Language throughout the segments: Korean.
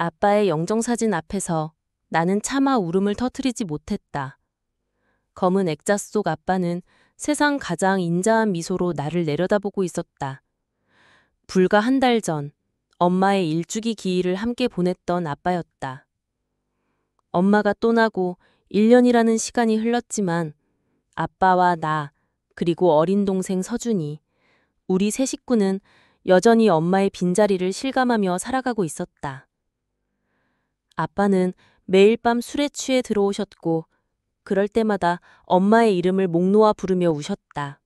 아빠의 영정사진 앞에서 나는 차마 울음을 터뜨리지 못했다. 검은 액자 속 아빠는 세상 가장 인자한 미소로 나를 내려다보고 있었다. 불과 한 달 전 엄마의 일주기 기일을 함께 보냈던 아빠였다. 엄마가 떠나고 1년이라는 시간이 흘렀지만 아빠와 나 그리고 어린 동생 서준이 우리 세 식구는 여전히 엄마의 빈자리를 실감하며 살아가고 있었다. 아빠는 매일 밤 술에 취해 들어오셨고 그럴 때마다 엄마의 이름을 목 놓아 부르며 우셨다.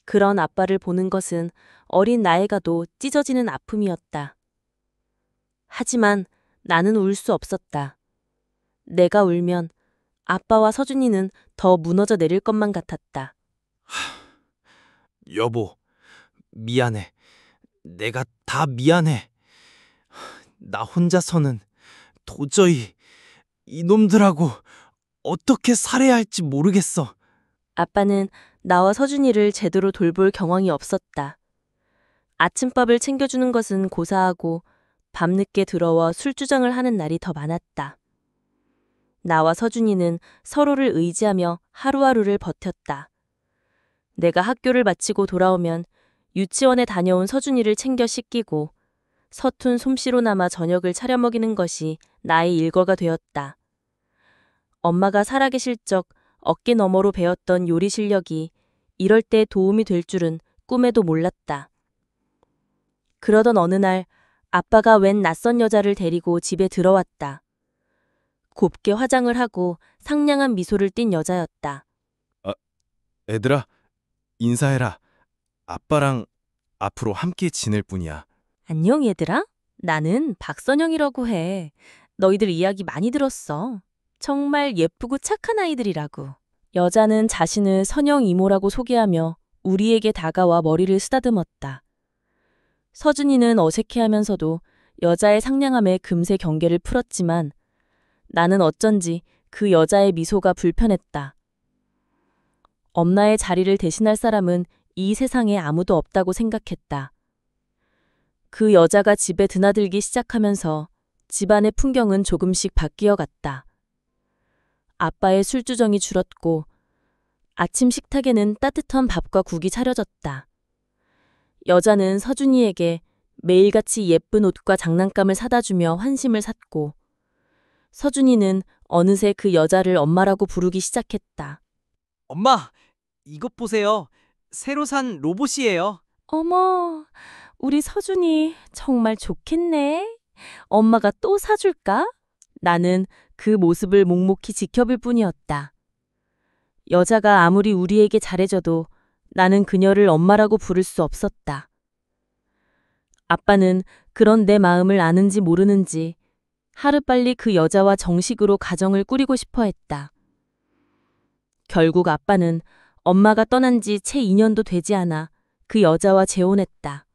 그런 아빠를 보는 것은 어린 나이가도 찢어지는 아픔이었다. 하지만 나는 울 수 없었다. 내가 울면 아빠와 서준이는 더 무너져 내릴 것만 같았다. 여보, 미안해. 내가 다 미안해. 나 혼자서는 도저히 이놈들하고 어떻게 살아야 할지 모르겠어. 아빠는 나와 서준이를 제대로 돌볼 경황이 없었다. 아침밥을 챙겨주는 것은 고사하고 밤늦게 들어와 술주정을 하는 날이 더 많았다. 나와 서준이는 서로를 의지하며 하루하루를 버텼다. 내가 학교를 마치고 돌아오면 유치원에 다녀온 서준이를 챙겨 씻기고 서툰 솜씨로나마 저녁을 차려 먹이는 것이 나의 일과가 되었다. 엄마가 살아계실 적 어깨 너머로 배웠던 요리 실력이 이럴 때 도움이 될 줄은 꿈에도 몰랐다. 그러던 어느 날 아빠가 웬 낯선 여자를 데리고 집에 들어왔다. 곱게 화장을 하고 상냥한 미소를 띤 여자였다. 애들아, 인사해라. 아빠랑 앞으로 함께 지낼 뿐이야. 안녕 얘들아? 나는 박선영이라고 해. 너희들 이야기 많이 들었어. 정말 예쁘고 착한 아이들이라고. 여자는 자신을 선영 이모라고 소개하며 우리에게 다가와 머리를 쓰다듬었다. 서준이는 어색해하면서도 여자의 상냥함에 금세 경계를 풀었지만 나는 어쩐지 그 여자의 미소가 불편했다. 엄마의 자리를 대신할 사람은 이 세상에 아무도 없다고 생각했다. 그 여자가 집에 드나들기 시작하면서 집안의 풍경은 조금씩 바뀌어 갔다. 아빠의 술주정이 줄었고 아침 식탁에는 따뜻한 밥과 국이 차려졌다. 여자는 서준이에게 매일같이 예쁜 옷과 장난감을 사다 주며 환심을 샀고 서준이는 어느새 그 여자를 엄마라고 부르기 시작했다. 엄마, 이것 보세요. 새로 산 로봇이에요. 어머, 우리 서준이 정말 좋겠네. 엄마가 또 사줄까? 나는 그 모습을 묵묵히 지켜볼 뿐이었다. 여자가 아무리 우리에게 잘해줘도 나는 그녀를 엄마라고 부를 수 없었다. 아빠는 그런 내 마음을 아는지 모르는지 하루빨리 그 여자와 정식으로 가정을 꾸리고 싶어 했다. 결국 아빠는 엄마가 떠난 지 채 2년도 되지 않아 그 여자와 재혼했다.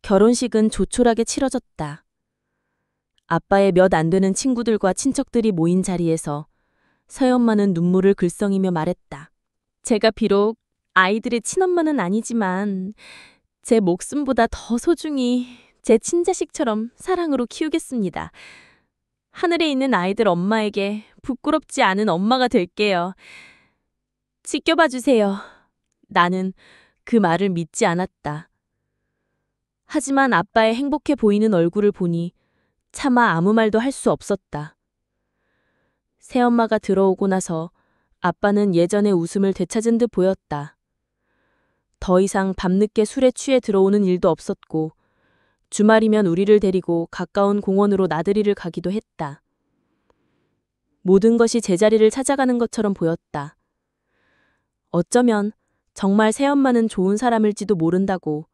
결혼식은 조촐하게 치러졌다. 아빠의 몇 안 되는 친구들과 친척들이 모인 자리에서 서연마는 눈물을 글썽이며 말했다. 제가 비록 아이들의 친엄마는 아니지만 제 목숨보다 더 소중히 제 친자식처럼 사랑으로 키우겠습니다. 하늘에 있는 아이들 엄마에게 부끄럽지 않은 엄마가 될게요. 지켜봐 주세요. 나는 그 말을 믿지 않았다. 하지만 아빠의 행복해 보이는 얼굴을 보니 차마 아무 말도 할 수 없었다. 새엄마가 들어오고 나서 아빠는 예전의 웃음을 되찾은 듯 보였다. 더 이상 밤늦게 술에 취해 들어오는 일도 없었고 주말이면 우리를 데리고 가까운 공원으로 나들이를 가기도 했다. 모든 것이 제자리를 찾아가는 것처럼 보였다. 어쩌면 정말 새엄마는 좋은 사람일지도 모른다고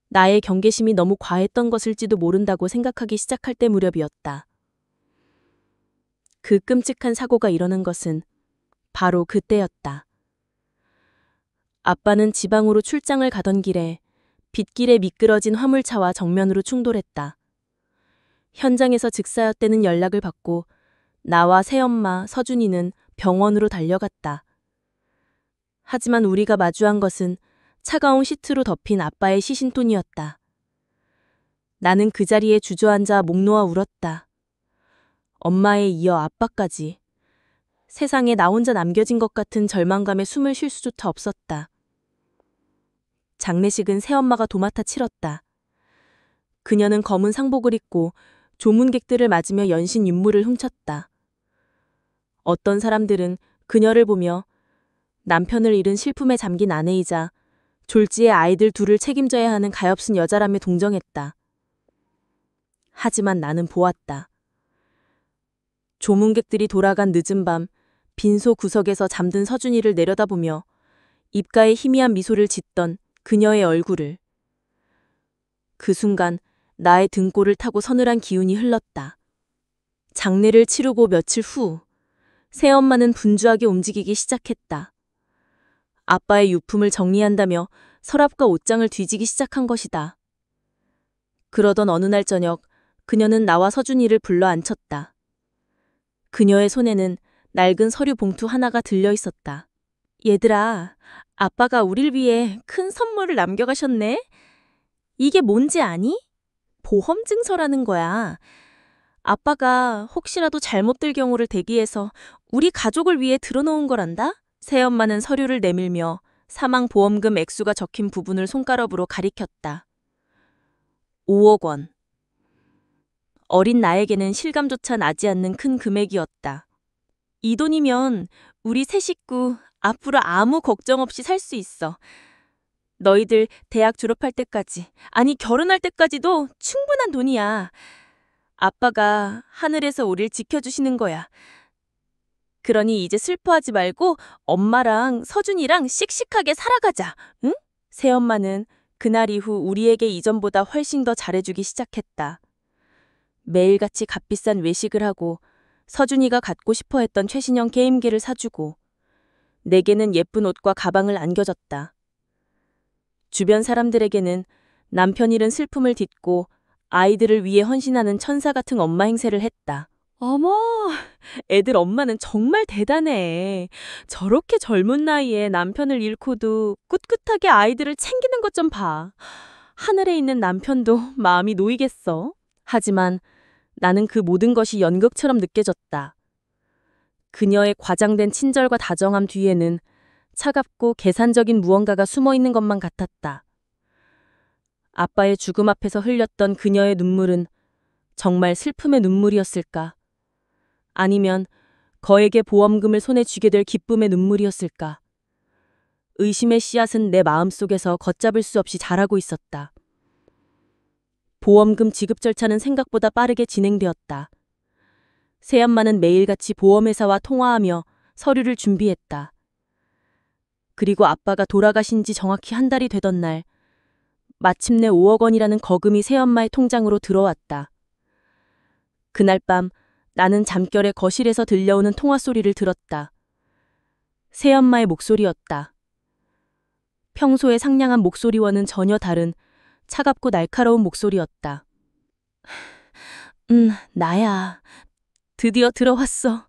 나의 경계심이 너무 과했던 것일지도 모른다고 생각하기 시작할 때 무렵이었다. 그 끔찍한 사고가 일어난 것은 바로 그때였다. 아빠는 지방으로 출장을 가던 길에 빗길에 미끄러진 화물차와 정면으로 충돌했다. 현장에서 즉사였다는 연락을 받고 나와 새엄마 서준이는 병원으로 달려갔다. 하지만 우리가 마주한 것은 차가운 시트로 덮인 아빠의 시신돈이었다. 나는 그 자리에 주저앉아 목 놓아 울었다. 엄마에 이어 아빠까지. 세상에 나 혼자 남겨진 것 같은 절망감에 숨을 쉴 수조차 없었다. 장례식은 새엄마가 도맡아 치렀다. 그녀는 검은 상복을 입고 조문객들을 맞으며 연신 윤물을 훔쳤다. 어떤 사람들은 그녀를 보며 남편을 잃은 슬픔에 잠긴 아내이자 졸지의 아이들 둘을 책임져야 하는 가엾은 여자라며 동정했다. 하지만 나는 보았다. 조문객들이 돌아간 늦은 밤 빈소 구석에서 잠든 서준이를 내려다보며 입가에 희미한 미소를 짓던 그녀의 얼굴을. 그 순간 나의 등골을 타고 서늘한 기운이 흘렀다. 장례를 치르고 며칠 후 새엄마는 분주하게 움직이기 시작했다. 아빠의 유품을 정리한다며 서랍과 옷장을 뒤지기 시작한 것이다. 그러던 어느 날 저녁 그녀는 나와 서준이를 불러 앉혔다. 그녀의 손에는 낡은 서류 봉투 하나가 들려 있었다. 얘들아, 아빠가 우릴 위해 큰 선물을 남겨가셨네? 이게 뭔지 아니? 보험 증서라는 거야. 아빠가 혹시라도 잘못될 경우를 대비해서 우리 가족을 위해 들어놓은 거란다? 새엄마는 서류를 내밀며 사망보험금 액수가 적힌 부분을 손가락으로 가리켰다. 5억 원. 어린 나에게는 실감조차 나지 않는 큰 금액이었다. 이 돈이면 우리 세 식구 앞으로 아무 걱정 없이 살 수 있어. 너희들 대학 졸업할 때까지, 아니 결혼할 때까지도 충분한 돈이야. 아빠가 하늘에서 우릴 지켜주시는 거야. 그러니 이제 슬퍼하지 말고 엄마랑 서준이랑 씩씩하게 살아가자, 응? 새엄마는 그날 이후 우리에게 이전보다 훨씬 더 잘해주기 시작했다. 매일같이 값비싼 외식을 하고 서준이가 갖고 싶어 했던 최신형 게임기를 사주고 내게는 예쁜 옷과 가방을 안겨줬다. 주변 사람들에게는 남편 잃은 슬픔을 딛고 아이들을 위해 헌신하는 천사 같은 엄마 행세를 했다. 어머, 애들 엄마는 정말 대단해. 저렇게 젊은 나이에 남편을 잃고도 꿋꿋하게 아이들을 챙기는 것 좀 봐. 하늘에 있는 남편도 마음이 놓이겠어. 하지만 나는 그 모든 것이 연극처럼 느껴졌다. 그녀의 과장된 친절과 다정함 뒤에는 차갑고 계산적인 무언가가 숨어 있는 것만 같았다. 아빠의 죽음 앞에서 흘렸던 그녀의 눈물은 정말 슬픔의 눈물이었을까? 아니면 거액의 보험금을 손에 쥐게 될 기쁨의 눈물이었을까? 의심의 씨앗은 내 마음속에서 걷잡을 수 없이 자라고 있었다. 보험금 지급 절차는 생각보다 빠르게 진행되었다. 새엄마는 매일같이 보험회사와 통화하며 서류를 준비했다. 그리고 아빠가 돌아가신 지 정확히 한 달이 되던 날 마침내 5억 원이라는 거금이 새엄마의 통장으로 들어왔다. 그날 밤 나는 잠결에 거실에서 들려오는 통화 소리를 들었다. 새엄마의 목소리였다. 평소의 상냥한 목소리와는 전혀 다른 차갑고 날카로운 목소리였다. 나야. 드디어 들어왔어.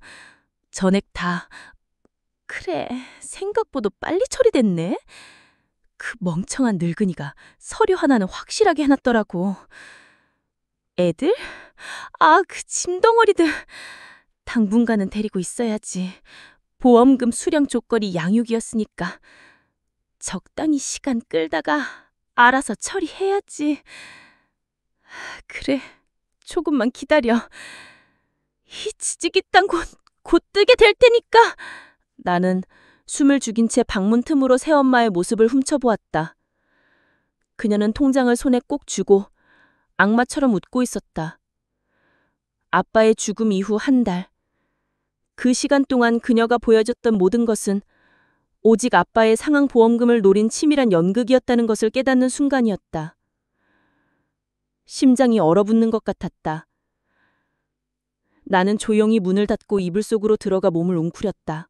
전액 다. 그래, 생각보다 빨리 처리됐네. 그 멍청한 늙은이가 서류 하나는 확실하게 해놨더라고. 애들? 아, 그 짐덩어리들. 당분간은 데리고 있어야지. 보험금 수령 조건이 양육이었으니까. 적당히 시간 끌다가 알아서 처리해야지. 그래, 조금만 기다려. 이 지지기 땅 곧 뜨게 될 테니까. 나는 숨을 죽인 채 방문 틈으로 새엄마의 모습을 훔쳐보았다. 그녀는 통장을 손에 꼭 쥐고 악마처럼 웃고 있었다. 아빠의 죽음 이후 한 달. 그 시간 동안 그녀가 보여줬던 모든 것은 오직 아빠의 상황보험금을 노린 치밀한 연극이었다는 것을 깨닫는 순간이었다. 심장이 얼어붙는 것 같았다. 나는 조용히 문을 닫고 이불 속으로 들어가 몸을 웅크렸다.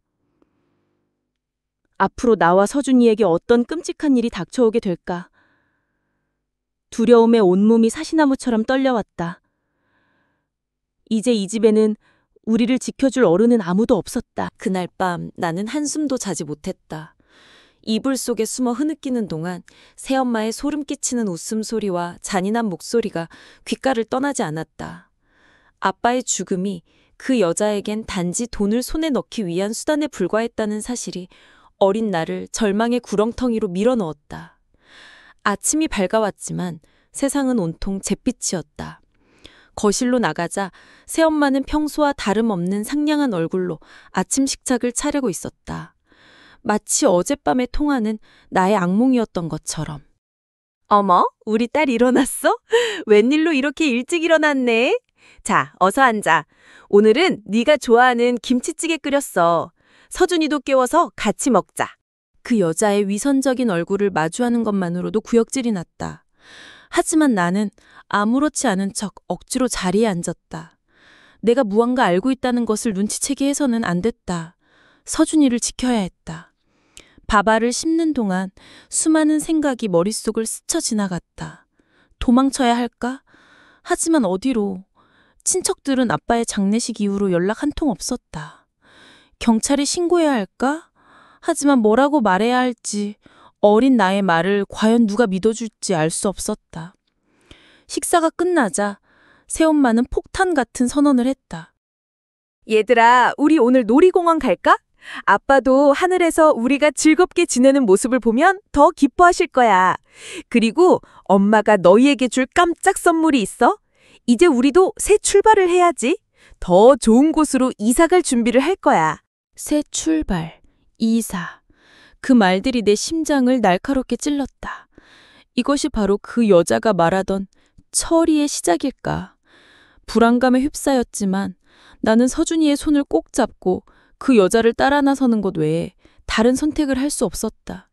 앞으로 나와 서준이에게 어떤 끔찍한 일이 닥쳐오게 될까? 두려움에 온몸이 사시나무처럼 떨려왔다. 이제 이 집에는 우리를 지켜줄 어른은 아무도 없었다. 그날 밤 나는 한숨도 자지 못했다. 이불 속에 숨어 흐느끼는 동안 새엄마의 소름 끼치는 웃음소리와 잔인한 목소리가 귓가를 떠나지 않았다. 아빠의 죽음이 그 여자에겐 단지 돈을 손에 넣기 위한 수단에 불과했다는 사실이 어린 나를 절망의 구렁텅이로 밀어넣었다. 아침이 밝아왔지만 세상은 온통 잿빛이었다. 거실로 나가자 새엄마는 평소와 다름없는 상냥한 얼굴로 아침 식탁을 차리고 있었다. 마치 어젯밤의 통화는 나의 악몽이었던 것처럼. 어머, 우리 딸 일어났어? 웬일로 이렇게 일찍 일어났네? 자, 어서 앉아. 오늘은 네가 좋아하는 김치찌개 끓였어. 서준이도 깨워서 같이 먹자. 그 여자의 위선적인 얼굴을 마주하는 것만으로도 구역질이 났다. 하지만 나는 아무렇지 않은 척 억지로 자리에 앉았다. 내가 무언가 알고 있다는 것을 눈치채게 해서는 안 됐다. 서준이를 지켜야 했다. 밥알을 씹는 동안 수많은 생각이 머릿속을 스쳐 지나갔다. 도망쳐야 할까? 하지만 어디로? 친척들은 아빠의 장례식 이후로 연락 한 통 없었다. 경찰에 신고해야 할까? 하지만 뭐라고 말해야 할지, 어린 나의 말을 과연 누가 믿어줄지 알 수 없었다. 식사가 끝나자 새엄마는 폭탄 같은 선언을 했다. 얘들아, 우리 오늘 놀이공원 갈까? 아빠도 하늘에서 우리가 즐겁게 지내는 모습을 보면 더 기뻐하실 거야. 그리고 엄마가 너희에게 줄 깜짝 선물이 있어. 이제 우리도 새 출발을 해야지. 더 좋은 곳으로 이사 갈 준비를 할 거야. 새 출발, 이사. 그 말들이 내 심장을 날카롭게 찔렀다. 이것이 바로 그 여자가 말하던 처리의 시작일까. 불안감에 휩싸였지만 나는 서준이의 손을 꼭 잡고 그 여자를 따라 나서는 것 외에 다른 선택을 할 수 없었다.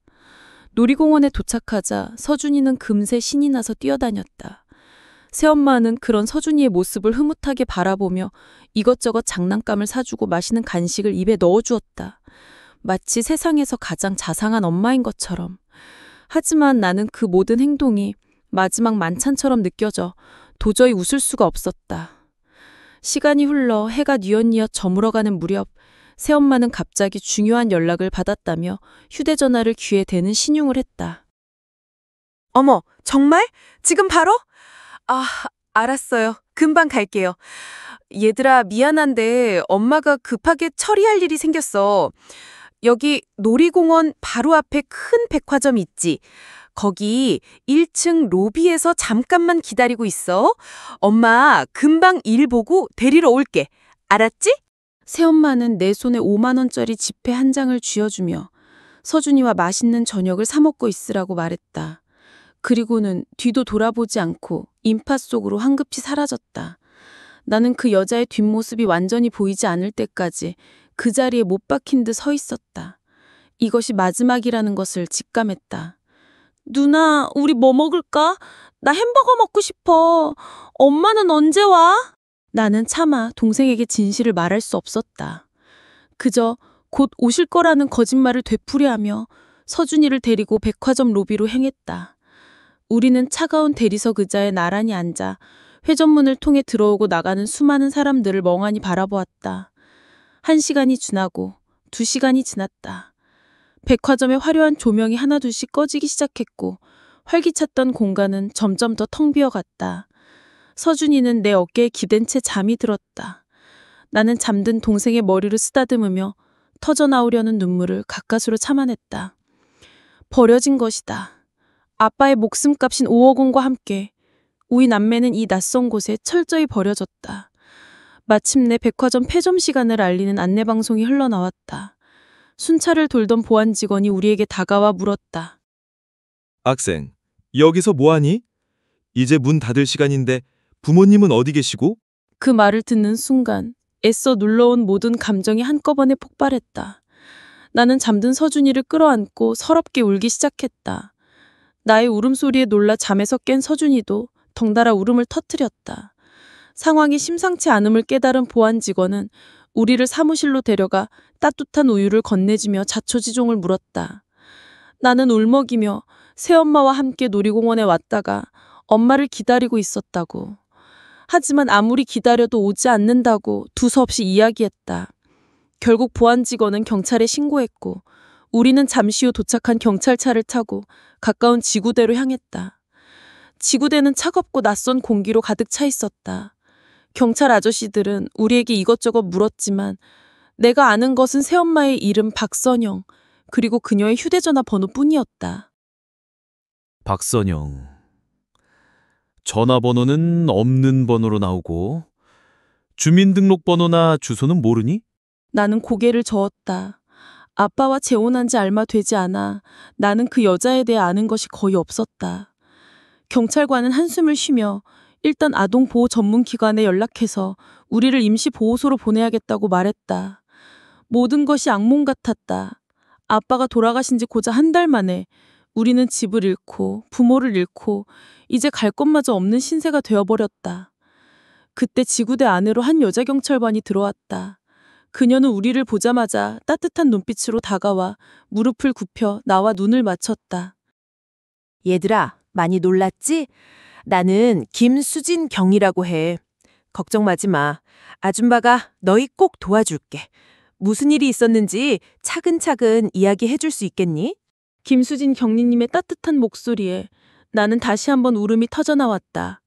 놀이공원에 도착하자 서준이는 금세 신이 나서 뛰어다녔다. 새엄마는 그런 서준이의 모습을 흐뭇하게 바라보며 이것저것 장난감을 사주고 맛있는 간식을 입에 넣어주었다. 마치 세상에서 가장 자상한 엄마인 것처럼. 하지만 나는 그 모든 행동이 마지막 만찬처럼 느껴져 도저히 웃을 수가 없었다. 시간이 흘러 해가 뉘엿뉘엿 저물어가는 무렵 새엄마는 갑자기 중요한 연락을 받았다며 휴대전화를 귀에 대는 신용을 했다. 어머, 정말? 지금 바로? 아, 알았어요. 금방 갈게요. 얘들아, 미안한데 엄마가 급하게 처리할 일이 생겼어. 여기 놀이공원 바로 앞에 큰 백화점 있지? 거기 1층 로비에서 잠깐만 기다리고 있어. 엄마 금방 일 보고 데리러 올게. 알았지? 새엄마는 내 손에 5만 원짜리 지폐 한 장을 쥐어주며 서준이와 맛있는 저녁을 사 먹고 있으라고 말했다. 그리고는 뒤도 돌아보지 않고 인파 속으로 황급히 사라졌다. 나는 그 여자의 뒷모습이 완전히 보이지 않을 때까지 그 자리에 못 박힌 듯 서 있었다. 이것이 마지막이라는 것을 직감했다. 누나, 우리 뭐 먹을까? 나 햄버거 먹고 싶어. 엄마는 언제 와? 나는 차마 동생에게 진실을 말할 수 없었다. 그저 곧 오실 거라는 거짓말을 되풀이하며 서준이를 데리고 백화점 로비로 행했다. 우리는 차가운 대리석 의자에 나란히 앉아 회전문을 통해 들어오고 나가는 수많은 사람들을 멍하니 바라보았다. 1시간이 지나고 2시간이 지났다. 백화점의 화려한 조명이 하나둘씩 꺼지기 시작했고 활기찼던 공간은 점점 더 텅 비어갔다. 서준이는 내 어깨에 기댄 채 잠이 들었다. 나는 잠든 동생의 머리를 쓰다듬으며 터져나오려는 눈물을 가까스로 참아냈다. 버려진 것이다. 아빠의 목숨값인 5억 원과 함께 우리 남매는 이 낯선 곳에 철저히 버려졌다. 마침내 백화점 폐점 시간을 알리는 안내방송이 흘러나왔다. 순찰을 돌던 보안 직원이 우리에게 다가와 물었다. 학생, 여기서 뭐하니? 이제 문 닫을 시간인데 부모님은 어디 계시고? 그 말을 듣는 순간 애써 눌러온 모든 감정이 한꺼번에 폭발했다. 나는 잠든 서준이를 끌어안고 서럽게 울기 시작했다. 나의 울음소리에 놀라 잠에서 깬 서준이도 덩달아 울음을 터뜨렸다. 상황이 심상치 않음을 깨달은 보안 직원은 우리를 사무실로 데려가 따뜻한 우유를 건네주며 자초지종을 물었다. 나는 울먹이며 새엄마와 함께 놀이공원에 왔다가 엄마를 기다리고 있었다고. 하지만 아무리 기다려도 오지 않는다고 두서없이 이야기했다. 결국 보안 직원은 경찰에 신고했고 우리는 잠시 후 도착한 경찰차를 타고 가까운 지구대로 향했다. 지구대는 차갑고 낯선 공기로 가득 차 있었다. 경찰 아저씨들은 우리에게 이것저것 물었지만 내가 아는 것은 새엄마의 이름 박선영, 그리고 그녀의 휴대전화 번호뿐이었다. 박선영. 전화번호는 없는 번호로 나오고 주민등록번호나 주소는 모르니? 나는 고개를 저었다. 아빠와 재혼한 지 얼마 되지 않아 나는 그 여자에 대해 아는 것이 거의 없었다. 경찰관은 한숨을 쉬며 일단 아동보호 전문기관에 연락해서 우리를 임시보호소로 보내야겠다고 말했다. 모든 것이 악몽 같았다. 아빠가 돌아가신 지 고작 한 달 만에 우리는 집을 잃고 부모를 잃고 이제 갈 곳마저 없는 신세가 되어버렸다. 그때 지구대 안으로 한 여자 경찰관이 들어왔다. 그녀는 우리를 보자마자 따뜻한 눈빛으로 다가와 무릎을 굽혀 나와 눈을 맞췄다. 얘들아, 많이 놀랐지? 나는 김수진 경이라고 해. 걱정 마지 마. 아줌마가 너희 꼭 도와줄게. 무슨 일이 있었는지 차근차근 이야기해 줄 수 있겠니? 김수진 경리님의 따뜻한 목소리에 나는 다시 한번 울음이 터져나왔다.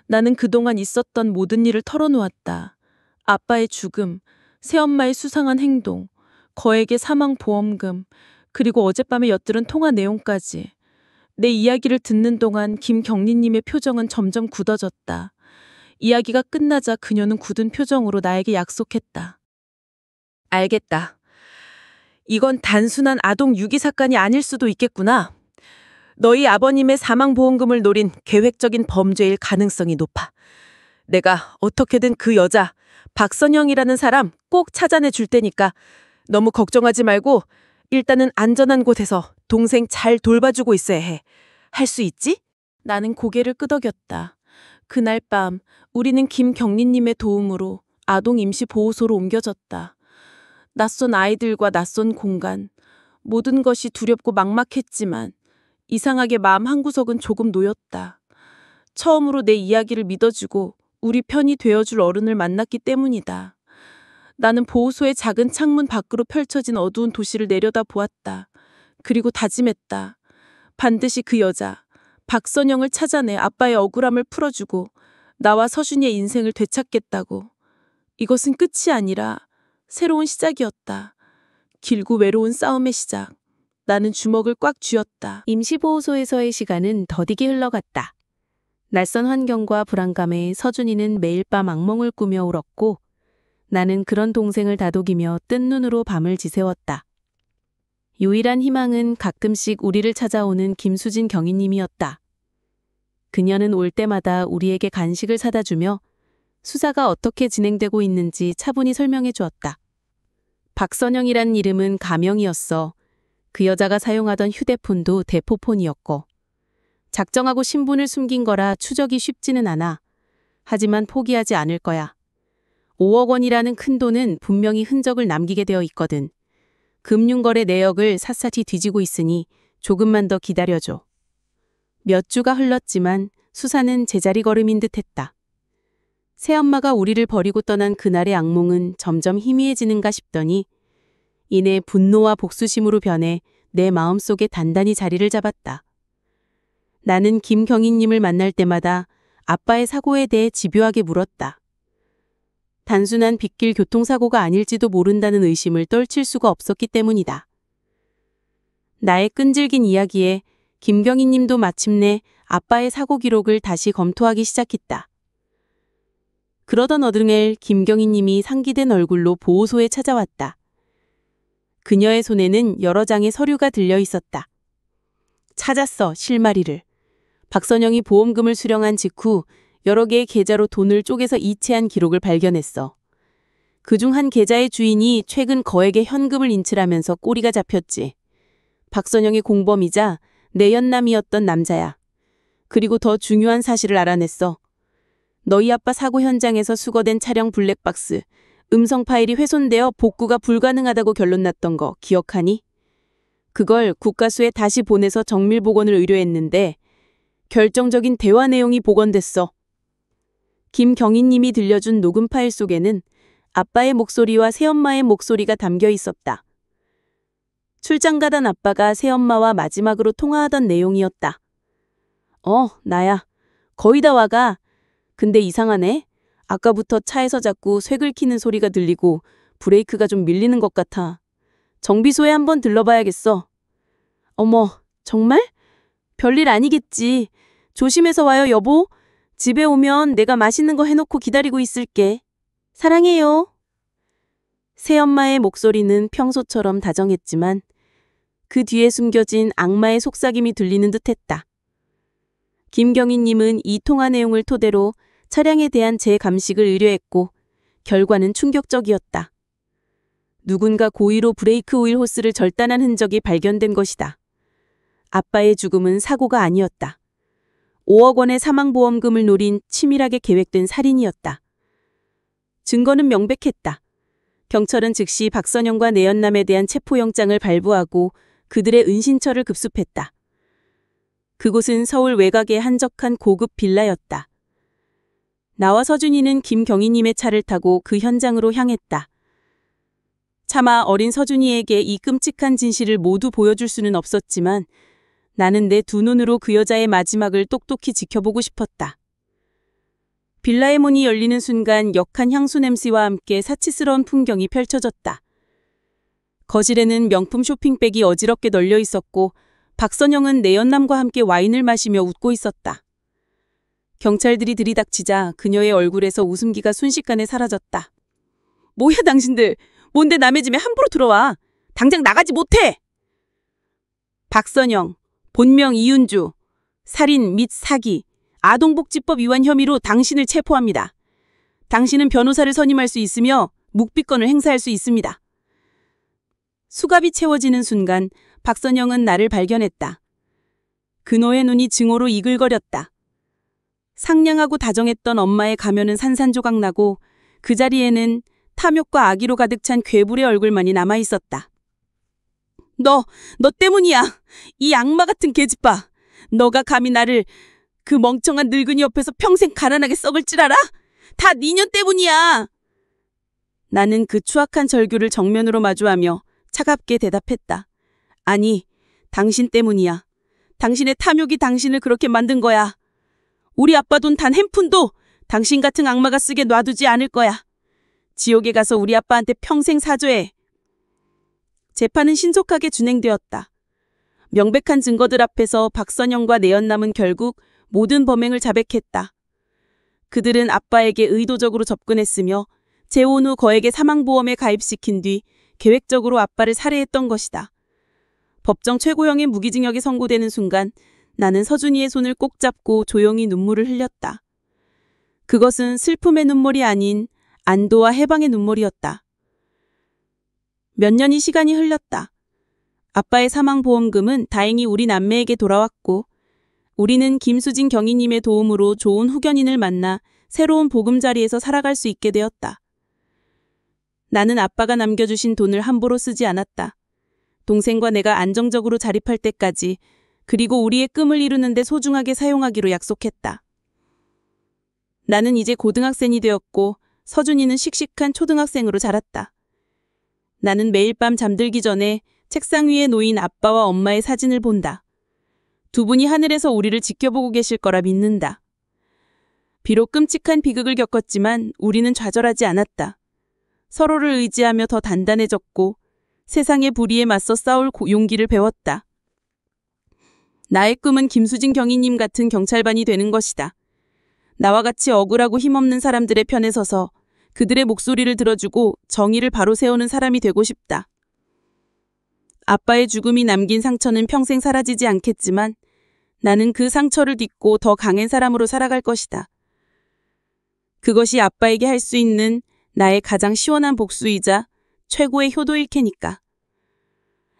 나는 그동안 있었던 모든 일을 털어놓았다. 아빠의 죽음, 새엄마의 수상한 행동, 거액의 사망보험금, 그리고 어젯밤에 엿들은 통화 내용까지. 내 이야기를 듣는 동안 김경리님의 표정은 점점 굳어졌다. 이야기가 끝나자 그녀는 굳은 표정으로 나에게 약속했다. 알겠다. 이건 단순한 아동 유기 사건이 아닐 수도 있겠구나. 너희 아버님의 사망보험금을 노린 계획적인 범죄일 가능성이 높아. 내가 어떻게든 그 여자, 박선영이라는 사람 꼭 찾아내 줄 테니까 너무 걱정하지 말고 일단은 안전한 곳에서 동생 잘 돌봐주고 있어야 해. 할 수 있지? 나는 고개를 끄덕였다. 그날 밤 우리는 김경리님의 도움으로 아동 임시보호소로 옮겨졌다. 낯선 아이들과 낯선 공간, 모든 것이 두렵고 막막했지만 이상하게 마음 한구석은 조금 놓였다. 처음으로 내 이야기를 믿어주고 우리 편이 되어줄 어른을 만났기 때문이다. 나는 보호소의 작은 창문 밖으로 펼쳐진 어두운 도시를 내려다 보았다. 그리고 다짐했다. 반드시 그 여자, 박선영을 찾아내 아빠의 억울함을 풀어주고 나와 서준이의 인생을 되찾겠다고. 이것은 끝이 아니라 새로운 시작이었다. 길고 외로운 싸움의 시작. 나는 주먹을 꽉 쥐었다. 임시보호소에서의 시간은 더디게 흘러갔다. 낯선 환경과 불안감에 서준이는 매일 밤 악몽을 꾸며 울었고 나는 그런 동생을 다독이며 뜬 눈으로 밤을 지새웠다. 유일한 희망은 가끔씩 우리를 찾아오는 김수진 경위님이었다. 그녀는 올 때마다 우리에게 간식을 사다 주며 수사가 어떻게 진행되고 있는지 차분히 설명해 주었다. 박선영이란 이름은 가명이었어. 그 여자가 사용하던 휴대폰도 대포폰이었고 작정하고 신분을 숨긴 거라 추적이 쉽지는 않아. 하지만 포기하지 않을 거야. 5억 원이라는 큰 돈은 분명히 흔적을 남기게 되어 있거든. 금융거래 내역을 샅샅이 뒤지고 있으니 조금만 더 기다려줘. 몇 주가 흘렀지만 수사는 제자리 걸음인 듯했다. 새엄마가 우리를 버리고 떠난 그날의 악몽은 점점 희미해지는가 싶더니 이내 분노와 복수심으로 변해 내 마음속에 단단히 자리를 잡았다. 나는 김경희님을 만날 때마다 아빠의 사고에 대해 집요하게 물었다. 단순한 빗길 교통사고가 아닐지도 모른다는 의심을 떨칠 수가 없었기 때문이다. 나의 끈질긴 이야기에 김경희님도 마침내 아빠의 사고 기록을 다시 검토하기 시작했다. 그러던 어느 날 김경희님이 상기된 얼굴로 보호소에 찾아왔다. 그녀의 손에는 여러 장의 서류가 들려 있었다. 찾았어, 실마리를. 박선영이 보험금을 수령한 직후 여러 개의 계좌로 돈을 쪼개서 이체한 기록을 발견했어. 그중 한 계좌의 주인이 최근 거액의 현금을 인출하면서 꼬리가 잡혔지. 박선영의 공범이자 내연남이었던 남자야. 그리고 더 중요한 사실을 알아냈어. 너희 아빠 사고 현장에서 수거된 차량 블랙박스, 음성 파일이 훼손되어 복구가 불가능하다고 결론났던 거 기억하니? 그걸 국가수에 다시 보내서 정밀 복원을 의뢰했는데 결정적인 대화 내용이 복원됐어. 김경희님이 들려준 녹음 파일 속에는 아빠의 목소리와 새엄마의 목소리가 담겨 있었다. 출장 가던 아빠가 새엄마와 마지막으로 통화하던 내용이었다. 나야. 거의 다 와가. 근데 이상하네. 아까부터 차에서 자꾸 쇠 긁히는 소리가 들리고 브레이크가 좀 밀리는 것 같아. 정비소에 한번 들러봐야겠어. 어머, 정말? 별일 아니겠지. 조심해서 와요, 여보. 집에 오면 내가 맛있는 거 해놓고 기다리고 있을게. 사랑해요. 새엄마의 목소리는 평소처럼 다정했지만 그 뒤에 숨겨진 악마의 속삭임이 들리는 듯했다. 김경희님은 이 통화 내용을 토대로 차량에 대한 제 감식을 의뢰했고 결과는 충격적이었다. 누군가 고의로 브레이크 오일 호스를 절단한 흔적이 발견된 것이다. 아빠의 죽음은 사고가 아니었다. 5억 원의 사망보험금을 노린 치밀하게 계획된 살인이었다. 증거는 명백했다. 경찰은 즉시 박선영과 내연남에 대한 체포영장을 발부하고 그들의 은신처를 급습했다. 그곳은 서울 외곽의 한적한 고급 빌라였다. 나와 서준이는 김경희님의 차를 타고 그 현장으로 향했다. 차마 어린 서준이에게 이 끔찍한 진실을 모두 보여줄 수는 없었지만 나는 내 두 눈으로 그 여자의 마지막을 똑똑히 지켜보고 싶었다. 빌라의 문이 열리는 순간 역한 향수 냄새와 함께 사치스러운 풍경이 펼쳐졌다. 거실에는 명품 쇼핑백이 어지럽게 널려 있었고 박선영은 내연남과 함께 와인을 마시며 웃고 있었다. 경찰들이 들이닥치자 그녀의 얼굴에서 웃음기가 순식간에 사라졌다. 뭐야 당신들, 뭔데 남의 집에 함부로 들어와. 당장 나가지 못해. 박선영, 본명 이윤주, 살인 및 사기, 아동복지법 위반 혐의로 당신을 체포합니다. 당신은 변호사를 선임할 수 있으며 묵비권을 행사할 수 있습니다. 수갑이 채워지는 순간 박선영은 나를 발견했다. 그노의 눈이 증오로 이글거렸다. 상냥하고 다정했던 엄마의 가면은 산산조각 나고 그 자리에는 탐욕과 악의로 가득 찬 괴물의 얼굴만이 남아있었다. 너 때문이야. 이 악마 같은 계집아. 너가 감히 나를 그 멍청한 늙은이 옆에서 평생 가난하게 썩을 줄 알아? 다 니년 때문이야. 나는 그 추악한 절규를 정면으로 마주하며 차갑게 대답했다. 아니, 당신 때문이야. 당신의 탐욕이 당신을 그렇게 만든 거야. 우리 아빠 돈 단 한 푼도 당신 같은 악마가 쓰게 놔두지 않을 거야. 지옥에 가서 우리 아빠한테 평생 사죄해. 재판은 신속하게 진행되었다. 명백한 증거들 앞에서 박선영과 내연남은 결국 모든 범행을 자백했다. 그들은 아빠에게 의도적으로 접근했으며 재혼 후 거액의 사망보험에 가입시킨 뒤 계획적으로 아빠를 살해했던 것이다. 법정 최고형의 무기징역이 선고되는 순간 나는 서준이의 손을 꼭 잡고 조용히 눈물을 흘렸다. 그것은 슬픔의 눈물이 아닌 안도와 해방의 눈물이었다. 몇 년이 시간이 흘렀다. 아빠의 사망보험금은 다행히 우리 남매에게 돌아왔고 우리는 김수진 경위님의 도움으로 좋은 후견인을 만나 새로운 보금자리에서 살아갈 수 있게 되었다. 나는 아빠가 남겨주신 돈을 함부로 쓰지 않았다. 동생과 내가 안정적으로 자립할 때까지 그리고 우리의 꿈을 이루는 데 소중하게 사용하기로 약속했다. 나는 이제 고등학생이 되었고 서준이는 씩씩한 초등학생으로 자랐다. 나는 매일 밤 잠들기 전에 책상 위에 놓인 아빠와 엄마의 사진을 본다. 두 분이 하늘에서 우리를 지켜보고 계실 거라 믿는다. 비록 끔찍한 비극을 겪었지만 우리는 좌절하지 않았다. 서로를 의지하며 더 단단해졌고 세상의 불의에 맞서 싸울 용기를 배웠다. 나의 꿈은 김수진 경위님 같은 경찰반이 되는 것이다. 나와 같이 억울하고 힘없는 사람들의 편에 서서 그들의 목소리를 들어주고 정의를 바로 세우는 사람이 되고 싶다. 아빠의 죽음이 남긴 상처는 평생 사라지지 않겠지만 나는 그 상처를 딛고 더 강한 사람으로 살아갈 것이다. 그것이 아빠에게 할 수 있는 나의 가장 시원한 복수이자 최고의 효도일 테니까.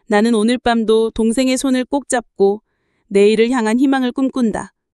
나는 오늘 밤도 동생의 손을 꼭 잡고 내일을 향한 희망을 꿈꾼다.